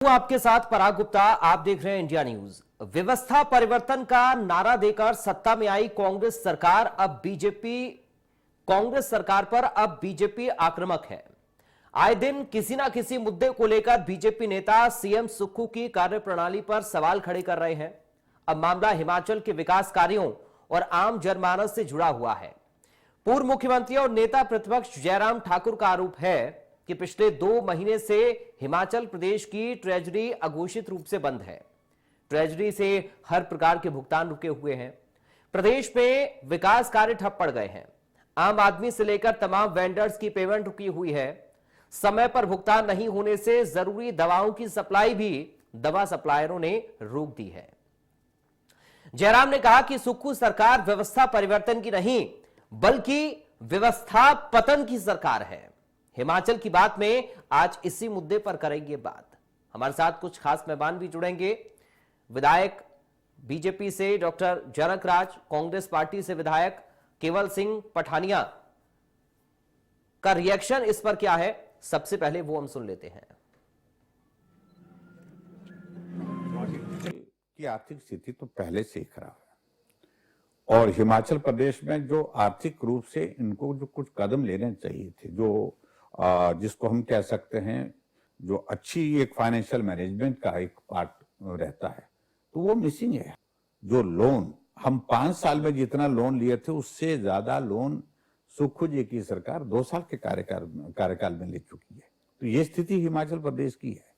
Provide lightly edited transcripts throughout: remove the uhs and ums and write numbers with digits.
आपके साथ पराग गुप्ता, आप देख रहे हैं इंडिया न्यूज। व्यवस्था परिवर्तन का नारा देकर सत्ता में आई कांग्रेस सरकार पर अब बीजेपी आक्रामक है। आए दिन किसी ना किसी मुद्दे को लेकर बीजेपी नेता सीएम सुक्खू की कार्यप्रणाली पर सवाल खड़े कर रहे हैं। अब मामला हिमाचल के विकास कार्यों और आम जनमानस से जुड़ा हुआ है। पूर्व मुख्यमंत्री और नेता प्रतिपक्ष जयराम ठाकुर का आरोप है कि पिछले 2 महीने से हिमाचल प्रदेश की ट्रेजरी अघोषित रूप से बंद है। ट्रेजरी से हर प्रकार के भुगतान रुके हुए हैं। प्रदेश में विकास कार्य ठप पड़ गए हैं। आम आदमी से लेकर तमाम वेंडर्स की पेमेंट रुकी हुई है। समय पर भुगतान नहीं होने से जरूरी दवाओं की सप्लाई भी दवा सप्लायरों ने रोक दी है। जयराम ने कहा कि सुक्खू सरकार व्यवस्था परिवर्तन की नहीं बल्कि व्यवस्था पतन की सरकार है। हिमाचल की बात में आज इसी मुद्दे पर करेंगे बात। हमारे साथ कुछ खास मेहमान भी जुड़ेंगे। विधायक बीजेपी से डॉक्टर जनक राज, कांग्रेस पार्टी से विधायक केवल सिंह पठानिया का रिएक्शन इस पर क्या है, सबसे पहले वो हम सुन लेते हैं। की आर्थिक स्थिति तो पहले से ही खराब है और हिमाचल प्रदेश में जो आर्थिक रूप से इनको जो कुछ कदम लेने चाहिए थे, जो जिसको हम कह सकते हैं जो अच्छी एक फाइनेंशियल मैनेजमेंट का एक पार्ट रहता है, तो वो मिसिंग है। जो लोन हम 5 साल में जितना लोन लिए थे उससे ज्यादा लोन सुक्खू जी की सरकार 2 साल के कार्यकाल में ले चुकी है। तो ये स्थिति हिमाचल प्रदेश की है।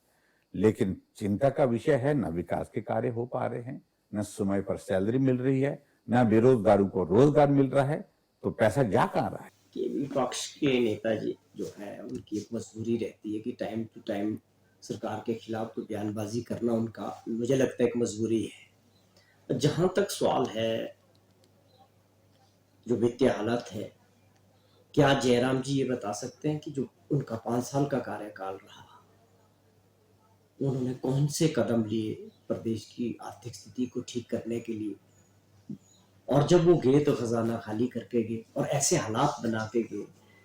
लेकिन चिंता का विषय है, न विकास के कार्य हो पा रहे हैं, न समय पर सैलरी मिल रही है, न बेरोजगारों को रोजगार मिल रहा है, तो पैसा जा कहां रहा है। कि विपक्ष के नेताजी जो है उनकी एक मजबूरी रहती है कि टाइम टू टाइम सरकार के खिलाफ तो बयानबाजी करना उनका, मुझे लगता है, एक मजबूरी है। जहां तक सवाल है जो वित्तीय हालत है, क्या जयराम जी ये बता सकते हैं कि जो उनका 5 साल का कार्यकाल रहा, उन्होंने कौन से कदम लिए प्रदेश की आर्थिक स्थिति को ठीक करने के लिए? और जब वो गए तो खजाना खाली करके गए और ऐसे हालात बना के गए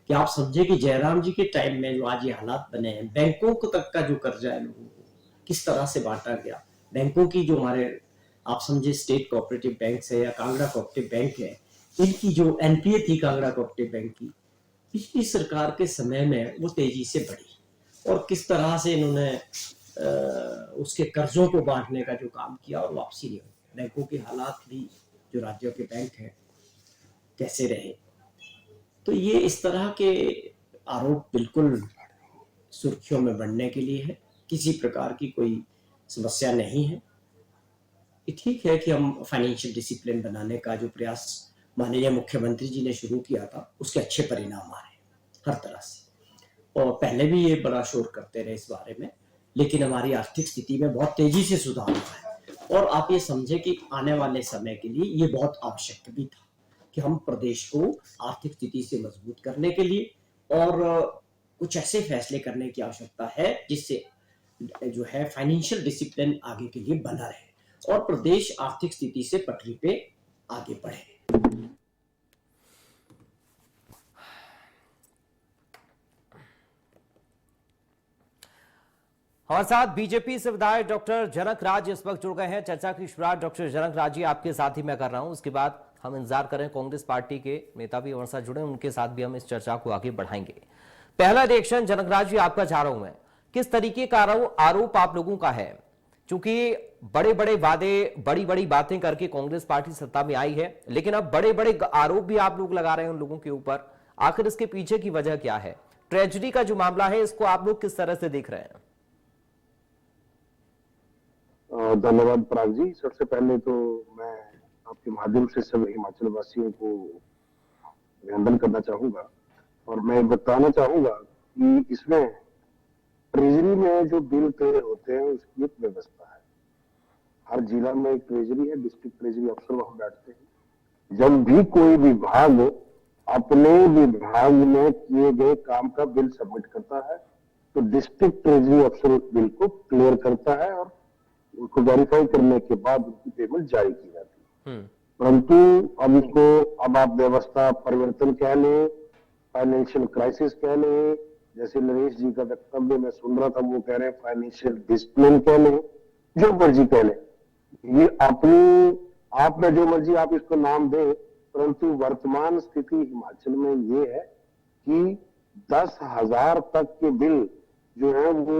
कि आप समझे कि जयराम जी के टाइम में जो आज ये हालात बने हैं, बैंकों को तक का जो कर्जा है लोगों को किस तरह से बांटा गया, बैंकों की जो हमारे आप समझे स्टेट कोऑपरेटिव बैंक है या कांगड़ा कोऑपरेटिव बैंक है, इनकी जो एनपीए थी कांगड़ा कोऑपरेटिव बैंक की, पिछली सरकार के समय में वो तेजी से बढ़ी और किस तरह से इन्होंने उसके कर्जों को बांटने का जो काम किया और वापसी नहीं हुई। बैंकों के हालात भी जो राज्यों के बैंक हैं कैसे रहे। तो ये इस तरह के आरोप बिल्कुल सुर्खियों में बढ़ने के लिए है, किसी प्रकार की कोई समस्या नहीं है। ठीक है कि हम फाइनेंशियल डिसिप्लिन बनाने का जो प्रयास माननीय मुख्यमंत्री जी ने शुरू किया था, उसके अच्छे परिणाम आ रहे हैं हर तरह से, और पहले भी ये बड़ा शोर करते रहे इस बारे में, लेकिन हमारी आर्थिक स्थिति में बहुत तेजी से सुधार हुआ है। और आप ये समझे कि आने वाले समय के लिए ये बहुत आवश्यक भी था कि हम प्रदेश को आर्थिक स्थिति से मजबूत करने के लिए और कुछ ऐसे फैसले करने की आवश्यकता है जिससे जो है फाइनेंशियल डिसिप्लिन आगे के लिए बना रहे और प्रदेश आर्थिक स्थिति से पटरी पे आगे बढ़े। हमारे साथ बीजेपी से विधायक डॉक्टर जनक राज इस वक्त जुड़ गए हैं। चर्चा की शुरुआत डॉक्टर जनक राज जी आपके साथ ही मैं कर रहा हूं, उसके बाद हम इंतजार करें कांग्रेस पार्टी के नेता भी हमारे साथ जुड़े, उनके साथ भी हम इस चर्चा को आगे बढ़ाएंगे। पहला रिएक्शन जनक राज जी आपका चाह रहा हूं मैं, किस तरीके का आरोप आप लोगों का है? चूंकि बड़े बड़े वादे, बड़ी बड़ी बातें करके कांग्रेस पार्टी सत्ता में आई है, लेकिन अब बड़े बड़े आरोप भी आप लोग लगा रहे हैं उन लोगों के ऊपर। आखिर इसके पीछे की वजह क्या है? ट्रेजेडी का जो मामला है, इसको आप लोग किस तरह से देख रहे हैं? धन्यवाद पराग जी। सबसे पहले तो मैं आपके माध्यम से सब हिमाचल वासियों को अभिनंदन करना चाहूंगा और मैं बताना चाहूंगा कि इसमें ट्रेजरी में जो बिल तय होते हैं उसकी एक व्यवस्था है। हर जिला में एक ट्रेजरी है, डिस्ट्रिक्ट ट्रेजरी अफसर वहां बैठते हैं। जब भी कोई विभाग अपने विभाग में किए गए काम का बिल सबमिट करता है तो डिस्ट्रिक्ट ट्रेजरी अफसर बिल को क्लियर करता है और उसको वेरीफाई करने के बाद उनकी पेमेंट जारी की जाती है। परंतु अब आप व्यवस्था परिवर्तन कह लें, फाइनेंशियल क्राइसिस कह लें जैसे नरेश जी का वक्तव्य मैं सुन रहा था, वो कह रहे हैं फाइनेंशियल डिसिप्लिन कह लें, जो मर्जी कह लें, ये अपनी आप में जो मर्जी आप इसको नाम दें, परंतु वर्तमान स्थिति हिमाचल में ये है कि 10,000 तक के बिल जो है वो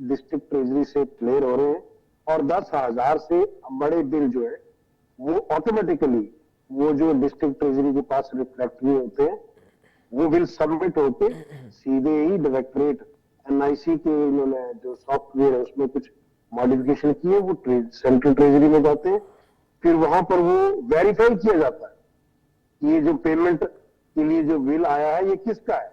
डिस्ट्रिक्ट ट्रेजरी से क्लियर हो रहे हैं, और 10,000 से बड़े बिल जो है वो ऑटोमेटिकली वो जो डिस्ट्रिक्ट ट्रेजरी के पास रिफ्लेक्ट हुए होते हैं, वो बिल सबमिट होके सीधे ही डायरेक्टरेट एनआईसी के इन्होंने जो सॉफ्टवेयर है उसमें कुछ मॉडिफिकेशन किए, वो सेंट्रल ट्रेजरी में जाते हैं, फिर वहां पर वो वेरीफाई किया जाता है कि ये जो पेमेंट के लिए जो बिल आया है ये किसका है,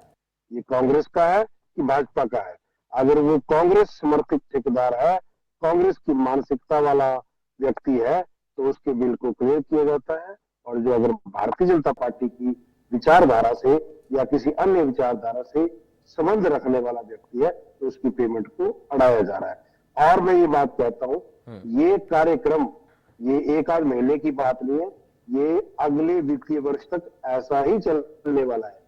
ये कांग्रेस का है कि भाजपा का है। अगर वो कांग्रेस समर्थित ठेकेदार है, कांग्रेस की मानसिकता वाला व्यक्ति है, तो उसके बिल को क्लियर किया जाता है, और जो अगर भारतीय जनता पार्टी की विचारधारा से या किसी अन्य विचारधारा से संबंध रखने वाला व्यक्ति है, तो उसकी पेमेंट को अड़ाया जा रहा है। और मैं ये बात कहता हूं, ये कार्यक्रम ये एक आध महीने की बात नहीं है, ये अगले वित्तीय वर्ष तक ऐसा ही चलने वाला है,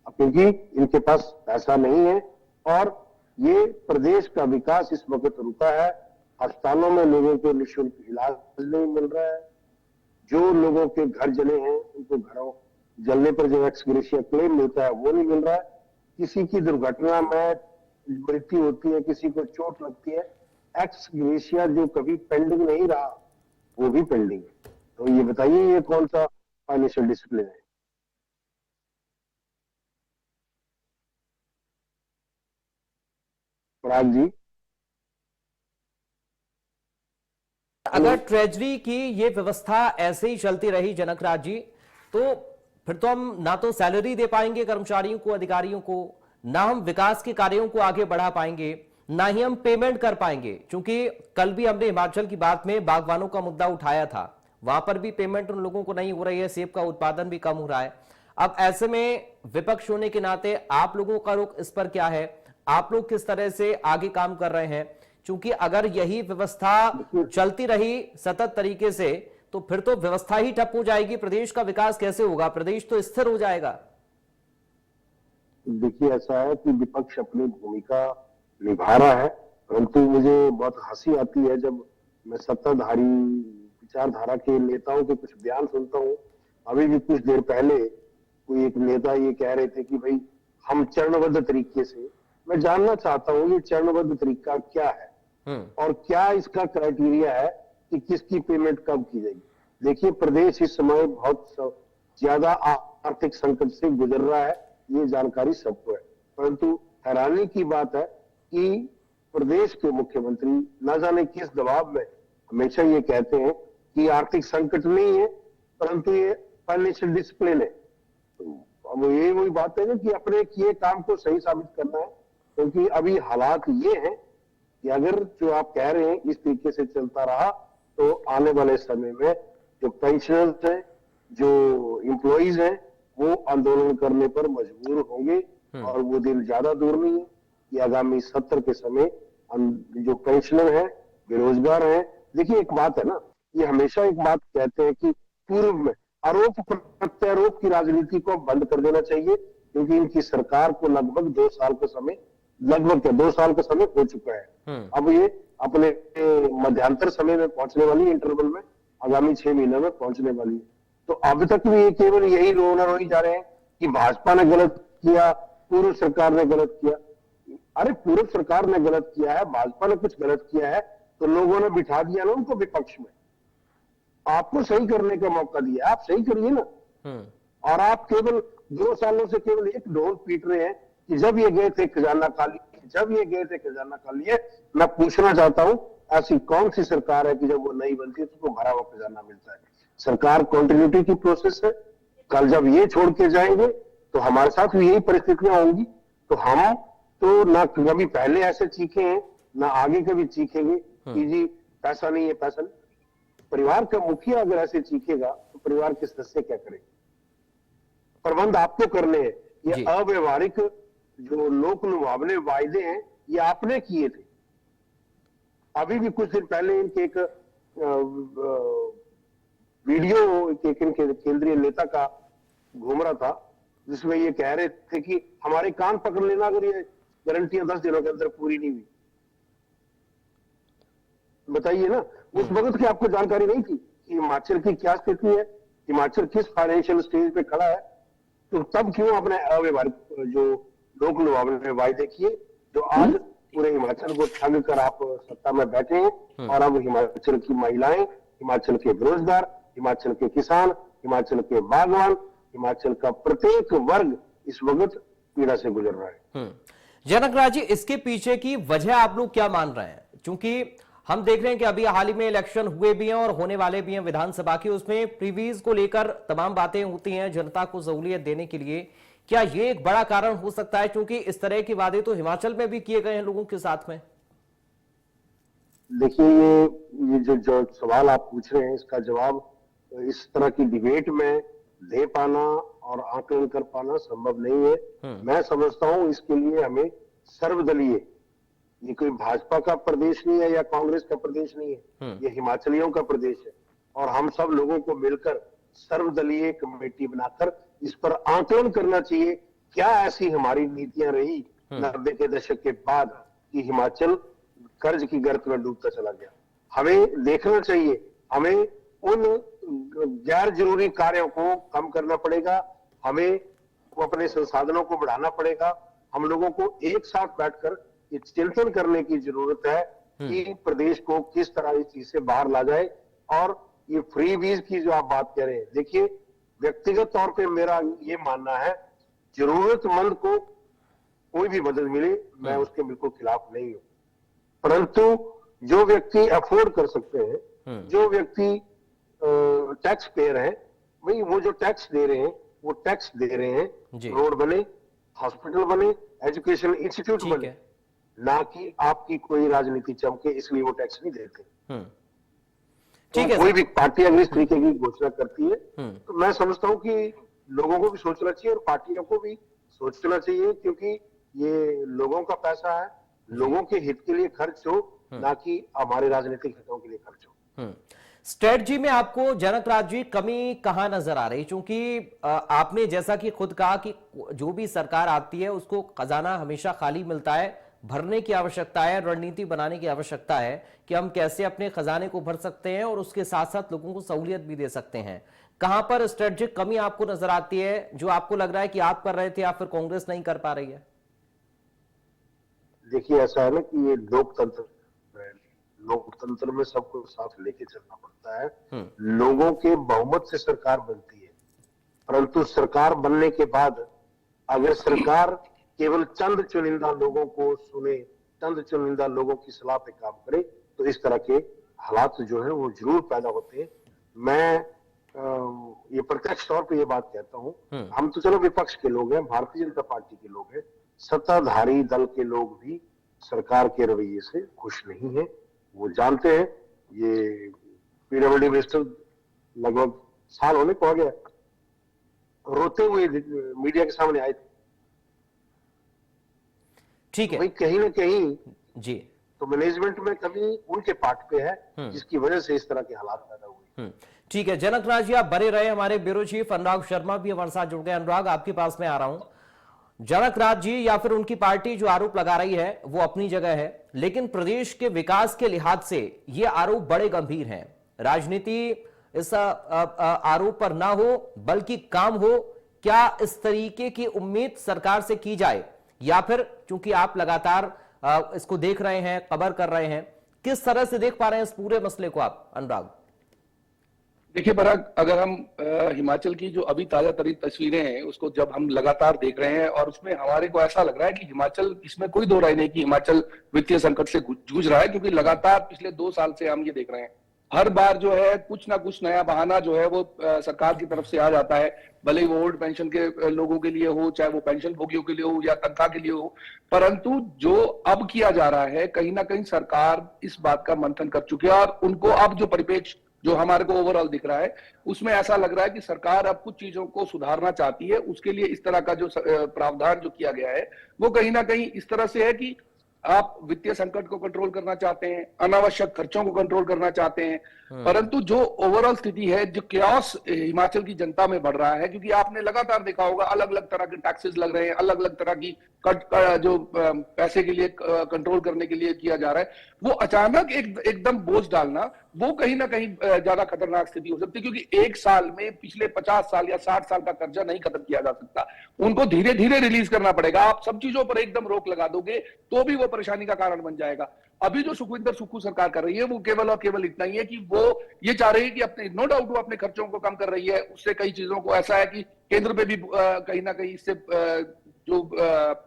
क्योंकि इनके पास पैसा नहीं है, और ये प्रदेश का विकास इस वक्त रुका है। अस्पतालों में लोगों को निःशुल्क इलाज नहीं मिल रहा है, जो लोगों के घर जले हैं उनको घरों जलने पर जो एक्स ग्रेशिया क्लेम मिलता है वो नहीं मिल रहा है, किसी की दुर्घटना में मृत्यु होती है, किसी को चोट लगती है, एक्स ग्रेशिया जो कभी पेंडिंग नहीं रहा वो भी पेंडिंग है। तो ये बताइए ये कौन सा फाइनेंशियल डिसिप्लिन है? पराग जी, अगर ट्रेजरी की ये व्यवस्था ऐसे ही चलती रही जनक राज जी, तो फिर तो हम ना तो सैलरी दे पाएंगे कर्मचारियों को, अधिकारियों को, ना हम विकास के कार्यों को आगे बढ़ा पाएंगे, ना ही हम पेमेंट कर पाएंगे। क्योंकि कल भी हमने हिमाचल की बात में बागवानों का मुद्दा उठाया था, वहां पर भी पेमेंट उन लोगों को नहीं हो रही है, सेब का उत्पादन भी कम हो रहा है। अब ऐसे में विपक्ष होने के नाते आप लोगों का रुख इस पर क्या है, आप लोग किस तरह से आगे काम कर रहे हैं? क्योंकि अगर यही व्यवस्था चलती रही सतत तरीके से, तो फिर तो व्यवस्था ही ठप हो जाएगी, प्रदेश का विकास कैसे होगा, प्रदेश तो स्थिर हो जाएगा। देखिए ऐसा है कि विपक्ष अपनी भूमिका निभा रहा है, परंतु मुझे बहुत हंसी आती है जब मैं सत्ताधारी विचारधारा के नेताओं के कुछ बयान सुनता हूँ। अभी भी कुछ देर पहले कोई एक नेता ये कह रहे थे कि भाई हम चरणबद्ध तरीके से, मैं जानना चाहता हूँ ये चरणबद्ध तरीका क्या है और क्या इसका क्राइटेरिया है कि किसकी पेमेंट कब की जाएगी। देखिए प्रदेश इस समय बहुत ज्यादा आर्थिक संकट से गुजर रहा है, ये जानकारी सबको है, परंतु हैरानी की बात है कि प्रदेश के मुख्यमंत्री न जाने किस दबाव में हमेशा ये कहते हैं कि आर्थिक संकट नहीं है, परंतु ये फाइनेंशियल डिसिप्लिन है। तो अब ये वही बात है ना कि अपने किए काम को सही साबित करना है, क्योंकि अभी हालात ये हैं कि अगर जो आप कह रहे हैं इस तरीके से चलता रहा तो आने वाले समय में जो पेंशनर्स हैं, जो एम्प्लॉइज हैं, वो आंदोलन करने पर मजबूर होंगे, और वो दिन ज्यादा दूर नहीं है कि आगामी सत्र के समय जो पेंशनर हैं, बेरोजगार हैं। देखिए एक बात है ना, ये हमेशा एक बात कहते हैं कि पूर्व में आरोप प्रत्यारोप की राजनीति को बंद कर देना चाहिए, क्योंकि इनकी सरकार को लगभग 2 साल का समय, लगभग 2 साल का समय हो चुका है। अब ये अपने मध्यांतर समय में पहुंचने वाली है, इंटरवल में आगामी 6 महीने में पहुंचने वाली है। तो अब तक भी ये केवल यही रोना रोई जा रहे हैं कि भाजपा ने गलत किया, पूर्व सरकार ने गलत किया। अरे पूर्व सरकार ने गलत किया है, भाजपा ने कुछ गलत किया है तो लोगों ने बिठा दिया ना उनको विपक्ष में, आपको सही करने का मौका दिया, आप सही करिए ना। और आप केवल 2 सालों से केवल एक ढोल पीट रहे हैं कि जब ये गए थे खजाना खाली, जब ये गए थे खजाना खाली है। मैं पूछना चाहता हूं ऐसी कौन सी सरकार है कि जब वो नहीं बनती है तो उसको भरा हुआ खजाना मिलता है? सरकार कंटिन्यूटी की प्रोसेस है, कल जब ये छोड़ के जाएंगे तो हमारे साथ भी यही परिस्थितियां होंगी। तो हम तो ना कभी पहले ऐसे चीखे हैं ना आगे कभी चीखेंगे कि जी पैसा नहीं है, पैसा नहीं। परिवार का मुखिया अगर ऐसे चीखेगा तो परिवार के सदस्य क्या करेंगे? प्रबंध आपको करने हैं, ये अव्यवहारिक जो लोक लुभावने वायदे हैं ये आपने किए थे। अभी भी कुछ दिन पहले इनके एक वीडियो एक इनके केंद्रीय नेता का घूम रहा था, जिसमें ये कह रहे थे कि हमारे कान पकड़ लेना अगर ये गारंटियां 10 दिनों के अंदर पूरी नहीं हुई? बताइए ना, उस वक्त की आपको जानकारी नहीं थी कि हिमाचल की क्या स्थिति है, हिमाचल किस फाइनेंशियल स्टेज पे खड़ा है? तो तब क्यों अपने अव्यवहारिक जो लोक लुभावने वायदे किए, जो आज पूरे हिमाचल को ठग कर आप सत्ता में बैठे हैं, और अब हिमाचल की महिलाएं, हिमाचल के बेरोजगार, हिमाचल के किसान, हिमाचल के बागवान, हिमाचल का प्रत्येक वर्ग इस वक्त पीड़ा से गुजर रहा है। जनक राज जी, इसके पीछे की वजह आप लोग क्या मान रहे हैं? क्योंकि हम देख रहे हैं कि अभी हाल ही में इलेक्शन हुए भी हैं और होने वाले भी हैं विधानसभा के, उसमें प्रीवीज को लेकर तमाम बातें होती हैं जनता को सहूलियत देने के लिए। क्या ये एक बड़ा कारण हो सकता है, क्योंकि इस तरह के वादे तो हिमाचल में भी किए गए हैं लोगों के साथ में? देखिए, ये जो सवाल आप पूछ रहे हैं, इसका जवाब इस तरह की डिबेट में दे पाना और आकलन कर पाना संभव नहीं है। मैं समझता हूं इसके लिए हमें सर्वदलीय, ये कोई भाजपा का प्रदेश नहीं है या कांग्रेस का प्रदेश नहीं है, ये हिमाचलियों का प्रदेश है, और हम सब लोगों को मिलकर सर्वदलीय कमेटी बनाकर इस पर आकलन करना चाहिए। क्या ऐसी हमारी नीतियां रही 90 के दशक के बाद कि हिमाचल कर्ज की गर्त में डूबता चला गया? हमें देखना चाहिए, हमें उन गैर जरूरी कार्यों को कम करना पड़ेगा, हमें अपने संसाधनों को बढ़ाना पड़ेगा। हम लोगों को एक साथ बैठकर ये चिंतन करने की जरूरत है कि प्रदेश को किस तरह इस चीज से बाहर ला जाए। और ये फ्री वीज की जो आप बात कह रहे हैं, देखिए, व्यक्तिगत तौर पे मेरा ये मानना है, जरूरतमंद को कोई भी मदद मिले, मैं उसके बिल्कुल खिलाफ नहीं हूं, परंतु जो व्यक्ति अफोर्ड कर सकते हैं, जो व्यक्ति टैक्स पेयर है, भाई वो जो टैक्स दे रहे हैं वो टैक्स दे रहे हैं, रोड बने, हॉस्पिटल बने, एजुकेशन इंस्टीट्यूट बने, ना कि आपकी कोई राजनीति चमके इसलिए वो टैक्स नहीं देते। ठीक है। कोई भी पार्टी अगर इस तरीके की घोषणा करती है तो मैं समझता हूं कि लोगों को भी सोचना चाहिए और पार्टियों को भी सोचना चाहिए, क्योंकि ये लोगों का पैसा है, लोगों के हित के लिए खर्च हो, ना कि हमारे राजनीतिक हितों के लिए खर्च हो। स्ट्रेटजी में आपको जनक राज जी कमी कहां नजर आ रही? क्योंकि आपने जैसा कि खुद कहा कि जो भी सरकार आती है उसको खजाना हमेशा खाली मिलता है, भरने की आवश्यकता है, रणनीति बनाने की आवश्यकता है कि हम कैसे अपने खजाने को भर सकते हैं और उसके साथ साथ लोगों को सहूलियत भी दे सकते हैं। कहां पर स्ट्रेटजिक कमी आपको नजर आती है जो आपको लग रहा है कि आप कर रहे थे या फिर कांग्रेस नहीं कर पा रही है? देखिए, ऐसा है ना कि ये लोकतंत्र है, लोकतंत्र में सबको साथ लेके चलना पड़ता है। लोगों के बहुमत से सरकार बनती है, परंतु सरकार बनने के बाद अगर सरकार केवल चंद चुनिंदा लोगों को सुने, चंद चुनिंदा लोगों की सलाह पे काम करे, तो इस तरह के हालात जो है वो जरूर पैदा होते हैं। मैं ये प्रत्यक्ष तौर पे ये बात कहता हूं, हम तो चलो विपक्ष के लोग हैं, भारतीय जनता पार्टी के लोग हैं, सत्ताधारी दल के लोग भी सरकार के रवैये से खुश नहीं है। वो जानते हैं, ये पीडब्ल्यूडी मिनिस्टर लगभग साल होने को आ गया, रोते हुए मीडिया के सामने आए थे। ठीक है, भाई कहीं ना कहीं जी तो मैनेजमेंट में कभी उनके पार्ट पे है, जिसकी वजह से इस तरह के हालात पैदा हुए। ठीक है, जनक राज जी आप बने रहे। हमारे ब्यूरो चीफ अनुराग शर्मा भी हमारे साथ जुड़ गए। अनुराग, आपके पास में आ रहा हूं। जनक राज जी या फिर उनकी पार्टी जो आरोप लगा रही है वो अपनी जगह है, लेकिन प्रदेश के विकास के लिहाज से ये आरोप बड़े गंभीर हैं। राजनीति इस आरोप पर ना हो बल्कि काम हो, क्या इस तरीके की उम्मीद सरकार से की जाए, या फिर चूंकि आप लगातार इसको देख रहे हैं, खबर कर रहे हैं, किस तरह से देख पा रहे हैं इस पूरे मसले को आप, अनुराग? देखिए पराग, अगर हम हिमाचल की जो अभी ताजा तरीन तस्वीरें हैं उसको जब हम लगातार देख रहे हैं, और उसमें हमारे को ऐसा लग रहा है कि हिमाचल, इसमें कोई दो राय नहीं कि हिमाचल वित्तीय संकट से जूझ रहा है, क्योंकि लगातार पिछले 2 साल से हम ये देख रहे हैं, हर बार जो है कुछ ना कुछ नया बहाना जो है वो सरकार की तरफ से आ जाता है, भले ही वो ओल्ड पेंशन के लोगों के लिए हो, चाहे वो पेंशन भोगियों के लिए हो या तनख्वाह के लिए हो। परंतु जो अब किया जा रहा है, कहीं ना कहीं सरकार इस बात का मंथन कर चुकी है, और उनको अब जो परिप्रेक्ष्य जो हमारे को ओवरऑल दिख रहा है उसमें ऐसा लग रहा है कि सरकार अब कुछ चीजों को सुधारना चाहती है। उसके लिए इस तरह का जो प्रावधान जो किया गया है वो कहीं ना कहीं इस तरह से है कि आप वित्तीय संकट को कंट्रोल करना चाहते हैं, अनावश्यक खर्चों को कंट्रोल करना चाहते हैं, परंतु जो ओवरऑल स्थिति है, जो क्यास हिमाचल की जनता में बढ़ रहा है, क्योंकि आपने लगातार देखा होगा अलग अलग तरह के टैक्सेस लग रहे हैं, अलग अलग तरह की जो पैसे के लिए कंट्रोल करने के लिए किया जा रहा है, वो अचानक एकदम बोझ डालना, वो कहीं ना कहीं ज्यादा खतरनाक स्थिति हो सकती है, क्योंकि एक साल में पिछले 50 साल या 60 साल का कर्जा नहीं खत्म किया जा सकता, उनको धीरे धीरे रिलीज करना पड़ेगा। आप सब चीजों पर एकदम रोक लगा दोगे तो भी वो परेशानी का कारण बन जाएगा। अभी जो सुखविंदर सुक्खू सरकार कर रही है वो केवल और केवल इतना ही है कि वो ये चाह रही है कि अपने, नो डाउट वो अपने खर्चों को कम कर रही है, उससे कई चीजों को ऐसा है कि केंद्र पे भी कहीं ना कहीं इससे जो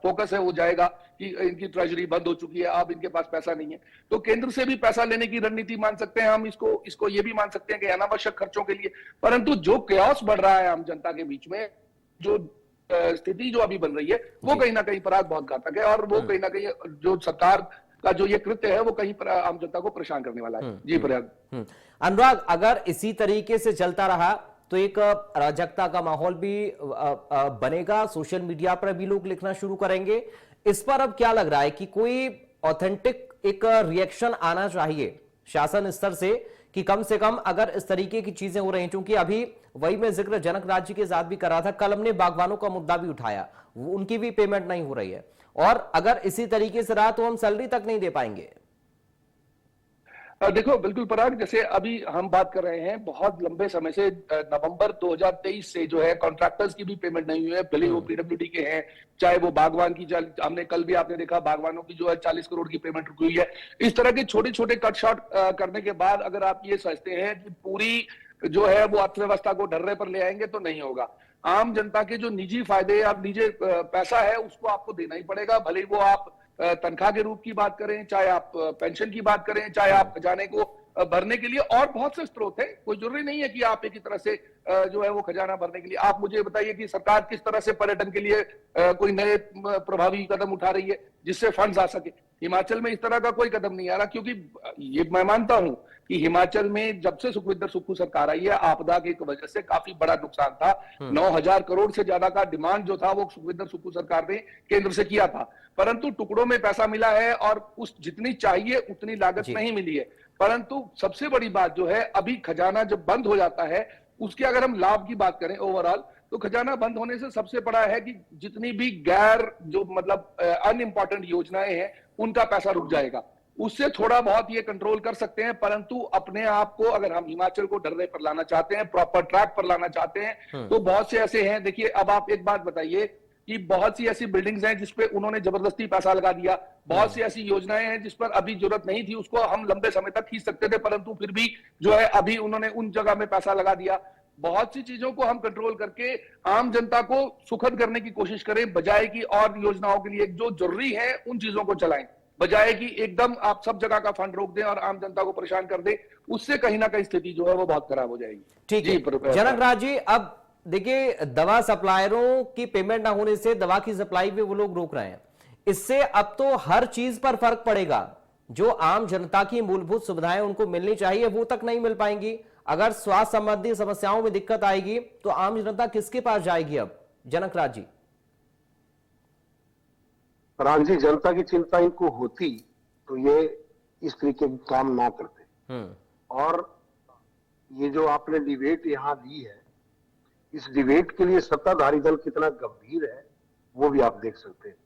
फोकस है वो जाएगा कि इनकी ट्रेजरी बंद हो चुकी है, अब इनके पास पैसा नहीं है, तो केंद्र से भी पैसा लेने की रणनीति मान सकते हैं हम, इसको ये भी मान सकते हैं कि अनावश्यक खर्चों के लिए। परंतु जो क्यास बढ़ रहा है आम जनता के बीच में, जो स्थिति जो अभी बन रही है, वो कहीं ना कहीं पराग बहुत घातक है, और वो कहीं ना कहीं जो सरकार का जो ये कृत्य है वो कहीं पर आम जनता को परेशान करने वाला है। जी पराग। अनुराग, अगर इसी तरीके से चलता रहा तो एक अराजकता का माहौल भी बनेगा, सोशल मीडिया पर भी लोग लिखना शुरू करेंगे। इस पर अब क्या लग रहा है कि कोई ऑथेंटिक एक रिएक्शन आना चाहिए शासन स्तर से कम अगर इस तरीके की चीजें हो रही हैं, क्योंकि अभी वही मैं जिक्र जनक राज जी के साथ भी कर रहा था, कल हमने बागवानों का मुद्दा भी उठाया, उनकी भी पेमेंट नहीं हो रही है, और अगर इसी तरीके से रहा तो हम सैलरी तक नहीं दे पाएंगे। देखो बिल्कुल पराग, जैसे अभी हम बात कर रहे हैं, बहुत लंबे समय से नवंबर 2023 से जो है कॉन्ट्रैक्टर्स की भी पेमेंट नहीं हुई है, भले वो पीडब्ल्यूडी के हैं, चाहे वो बागवान की, हमने कल भी आपने देखा बागवानों की जो है 40 करोड़ की पेमेंट रुकी हुई है। इस तरह के छोटे छोटे कट शॉट करने के बाद अगर आप ये सोचते हैं कि पूरी जो है वो अर्थव्यवस्था को ढर्रे पर ले आएंगे, तो नहीं होगा। आम जनता के जो निजी फायदे या निजी पैसा है उसको आपको देना ही पड़ेगा, भले वो आप तनख्वाह के रूप की बात करें, चाहे आप पेंशन की बात करें, चाहे आप खजाने को भरने के लिए, और बहुत से स्रोत हैं, कोई जरूरी नहीं है कि आप एक ही तरह से जो है वो खजाना भरने के लिए। आप मुझे बताइए कि सरकार किस तरह से पर्यटन के लिए कोई नए प्रभावी कदम उठा रही है जिससे फंड्स आ सके। हिमाचल में इस तरह का कोई कदम नहीं आ रहा, क्योंकि ये मैं मानता हूं कि हिमाचल में जब से सुखविंदर सुक्खू सरकार आई है, आपदा की वजह से काफी बड़ा नुकसान था। 9,000 करोड़ से ज्यादा का डिमांड जो था वो सुखविंदर सुक्खू सरकार ने केंद्र से किया था, परंतु टुकड़ों में पैसा मिला है और उस जितनी चाहिए उतनी लागत नहीं मिली है। परंतु सबसे बड़ी बात जो है, अभी खजाना जब बंद हो जाता है, उसके अगर हम लाभ की बात करें ओवरऑल, तो खजाना बंद होने से सबसे बड़ा है कि जितनी भी गैर जो मतलब अनइम्पॉर्टेंट योजनाएं हैं उनका पैसा रुक जाएगा, उससे थोड़ा बहुत ये कंट्रोल कर सकते हैं। परंतु अपने आप को अगर हम हिमाचल को डरने पर लाना चाहते हैं, प्रॉपर ट्रैक पर लाना चाहते हैं, तो बहुत से ऐसे हैं। देखिए, अब आप एक बात बताइए कि बहुत सी ऐसी बिल्डिंग्स हैं जिसपे उन्होंने जबरदस्ती पैसा लगा दिया, बहुत सी ऐसी योजनाएं हैं जिस पर अभी जरूरत नहीं थी, उसको हम लंबे समय तक खींच सकते थे, परंतु फिर भी जो है अभी उन्होंने उन जगह में पैसा लगा दिया। बहुत सी चीजों को हम कंट्रोल करके आम जनता को सुखद करने की कोशिश करें, बजाय कि और योजनाओं के लिए जो जरूरी है उन चीजों को चलाएं, बजाय कि एकदम आप सब जगह का फंड रोक दें और आम जनता को परेशान कर दें। उससे कहीं ना कहीं स्थिति जो है वो बहुत खराब हो जाएगी। ठीक है जनक राज जी, अब देखिए, दवा सप्लायरों की पेमेंट ना होने से दवा की सप्लाई भी वो लोग रोक रहे हैं, इससे अब तो हर चीज पर फर्क पड़ेगा। जो आम जनता की मूलभूत सुविधाएं उनको मिलनी चाहिए वो तक नहीं मिल पाएंगी। अगर स्वास्थ्य संबंधी समस्याओं में दिक्कत आएगी तो आम जनता किसके पास जाएगी? अब जनक राज जी। पराग जी, जनता की चिंता इनको होती तो ये इस तरीके के काम ना करते। और ये जो आपने डिबेट यहाँ दी है, इस डिबेट के लिए सत्ताधारी दल कितना गंभीर है वो भी आप देख सकते हैं।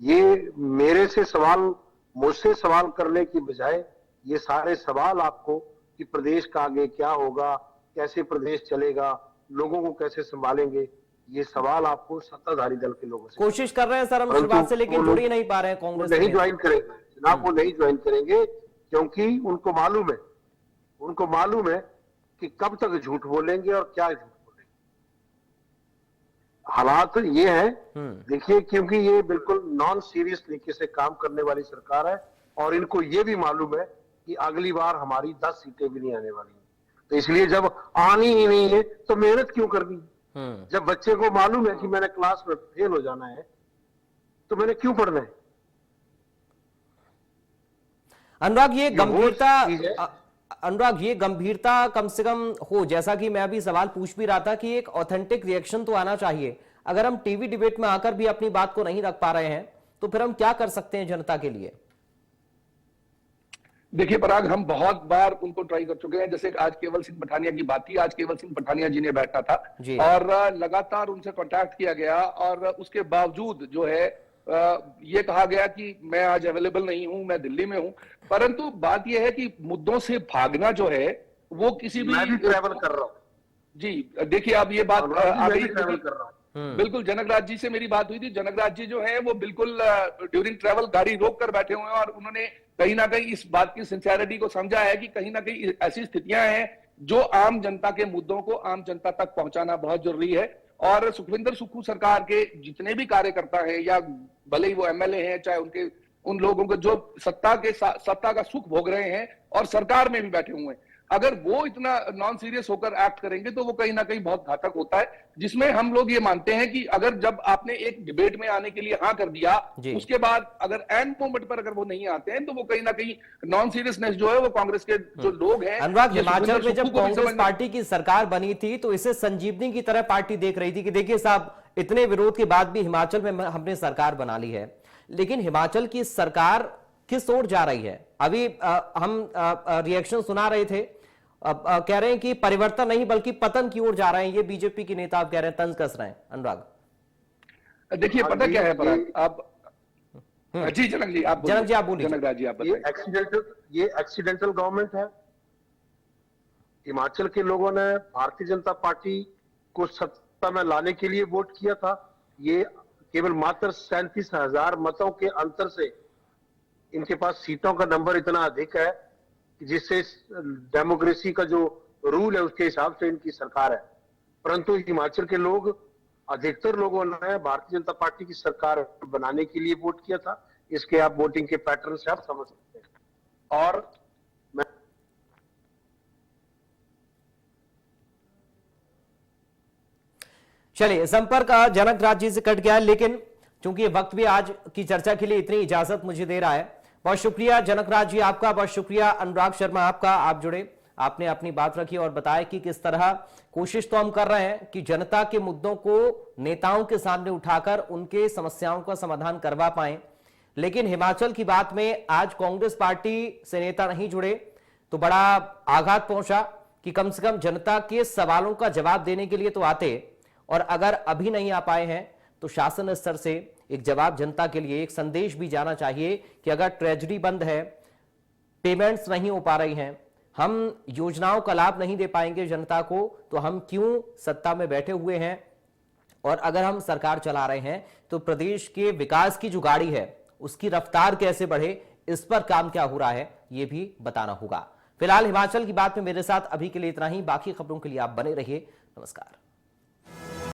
ये मेरे से सवाल, मुझसे सवाल करने की बजाय ये सारे सवाल आपको कि प्रदेश का आगे क्या होगा, कैसे प्रदेश चलेगा, लोगों को कैसे संभालेंगे, ये सवाल आपको सत्ताधारी दल के लोगों से कोशिश कर रहे हैं सर हम शुरुआत से, लेकिन जुड़ ही नहीं पा रहे हैं कांग्रेस नहीं ज्वाइन करेंगे जनाब, वो नहीं ज्वाइन करेंगे, क्योंकि उनको मालूम है कि कब तक झूठ बोलेंगे और क्या झूठ बोलेंगे। हालात ये है, देखिए, क्योंकि ये बिल्कुल नॉन सीरियस तरीके से काम करने वाली सरकार है और इनको ये भी मालूम है कि अगली बार हमारी 10 सीटें भी नहीं आने वाली, तो इसलिए जब आनी ही नहीं है तो मेहनत क्यों करनी। जब बच्चे को मालूम है कि मैंने क्लास में फेल हो जाना है तो मैंने क्यों पढ़ना है। अनुराग, ये गंभीरता कम से कम हो, जैसा कि मैं अभी सवाल पूछ भी रहा था कि एक ऑथेंटिक रिएक्शन तो आना चाहिए। अगर हम टीवी डिबेट में आकर भी अपनी बात को नहीं रख पा रहे हैं तो फिर हम क्या कर सकते हैं जनता के लिए? देखिए पराग, हम बहुत बार उनको ट्राई कर चुके हैं। जैसे आज केवल सिंह पठानिया की बात थी, आज केवल सिंह पठानिया जी ने बैठना था जी। और लगातार उनसे कांटेक्ट किया गया और उसके बावजूद जो है ये कहा गया कि मैं आज अवेलेबल नहीं हूं, मैं दिल्ली में हूं। परंतु बात यह है कि मुद्दों से भागना जो है वो किसी भी, मैं भी ट्रैवल कर रहा हूँ जी देखिए अब ये बात आ मैं गई, भी ट्रैवल कर रहा हूँ। बिल्कुल जनकराज जी से मेरी बात हुई थी। जनकराज जी जो है वो बिल्कुल ड्यूरिंग ट्रैवल गाड़ी रोक कर बैठे हुए हैं और उन्होंने कहीं ना कहीं इस बात की सिंसियरिटी को समझा है कि कहीं ना कहीं ऐसी स्थितियां हैं जो आम जनता के मुद्दों को आम जनता तक पहुंचाना बहुत जरूरी है। और सुखविंदर सुक्खू सरकार के जितने भी कार्यकर्ता हैं, या भले ही वो एमएलए हैं, चाहे उनके उन लोगों को जो सत्ता का सुख भोग रहे हैं और सरकार में भी बैठे हुए हैं, अगर वो इतना नॉन सीरियस होकर एक्ट करेंगे तो वो कहीं ना कहीं बहुत घातक होता है। जिसमें हम लोग ये मानते हैं कि अगर जब आपने एक डिबेट में आने के लिए हाँ कर दिया, उसके बाद अगर एंड मोमेंट पर अगर वो नहीं आते हैं तो वो कहीं ना कहीं नॉन सीरियसनेस जो है वो कांग्रेस के जो लोग हैं। अनुराग, हिमाचल में जब कांग्रेस पार्टी की सरकार बनी थी तो इसे संजीवनी की तरह पार्टी देख रही थी कि देखिए साहब, इतने विरोध के बाद भी हिमाचल में हमने सरकार बना ली है। लेकिन हिमाचल की सरकार किस ओर जा रही है? अभी हम रिएक्शन सुना रहे थे, कह रहे हैं कि परिवर्तन नहीं बल्कि पतन की ओर जा रहे हैं। ये बीजेपी के नेता आप कह रहे हैं, तंज कस रहे हैं। अनुराग देखिए पता क्या है पराग, आप जी जनक जी आप बोलिए। जनकराज जी आप बताइए। ये एक्सीडेंटल गवर्नमेंट है। हिमाचल के लोगों ने भारतीय जनता पार्टी को सत्ता में लाने के लिए वोट किया था। ये केवल मात्र 37,000 मतों के अंतर से इनके पास सीटों का नंबर इतना अधिक है जिससे डेमोक्रेसी का जो रूल है उसके हिसाब से इनकी सरकार है। परंतु हिमाचल के लोग, अधिकतर लोगों ने भारतीय जनता पार्टी की सरकार बनाने के लिए वोट किया था। इसके आप वोटिंग के पैटर्न से आप समझ सकते हैं। और चलिए, संपर्क जनकराज जी से कट गया है, लेकिन चूंकि वक्त भी आज की चर्चा के लिए इतनी इजाजत मुझे दे रहा है। बहुत शुक्रिया जनकराज जी आपका, बहुत शुक्रिया अनुराग शर्मा आपका। आप जुड़े, आपने अपनी बात रखी और बताया कि किस तरह कोशिश तो हम कर रहे हैं कि जनता के मुद्दों को नेताओं के सामने उठाकर उनके समस्याओं का समाधान करवा पाए। लेकिन हिमाचल की बात में आज कांग्रेस पार्टी से नेता नहीं जुड़े तो बड़ा आघात पहुंचा कि कम से कम जनता के सवालों का जवाब देने के लिए तो आते, और अगर अभी नहीं आ पाए हैं तो शासन स्तर से एक जवाब जनता के लिए, एक संदेश भी जाना चाहिए कि अगर ट्रेजरी बंद है, पेमेंट्स नहीं हो पा रही हैं, हम योजनाओं का लाभ नहीं दे पाएंगे जनता को, तो हम क्यों सत्ता में बैठे हुए हैं, और अगर हम सरकार चला रहे हैं तो प्रदेश के विकास की जो गाड़ी है उसकी रफ्तार कैसे बढ़े, इस पर काम क्या हो रहा है यह भी बताना होगा। फिलहाल हिमाचल की बात में मेरे साथ अभी के लिए इतना ही। बाकी खबरों के लिए आप बने रहिए। नमस्कार।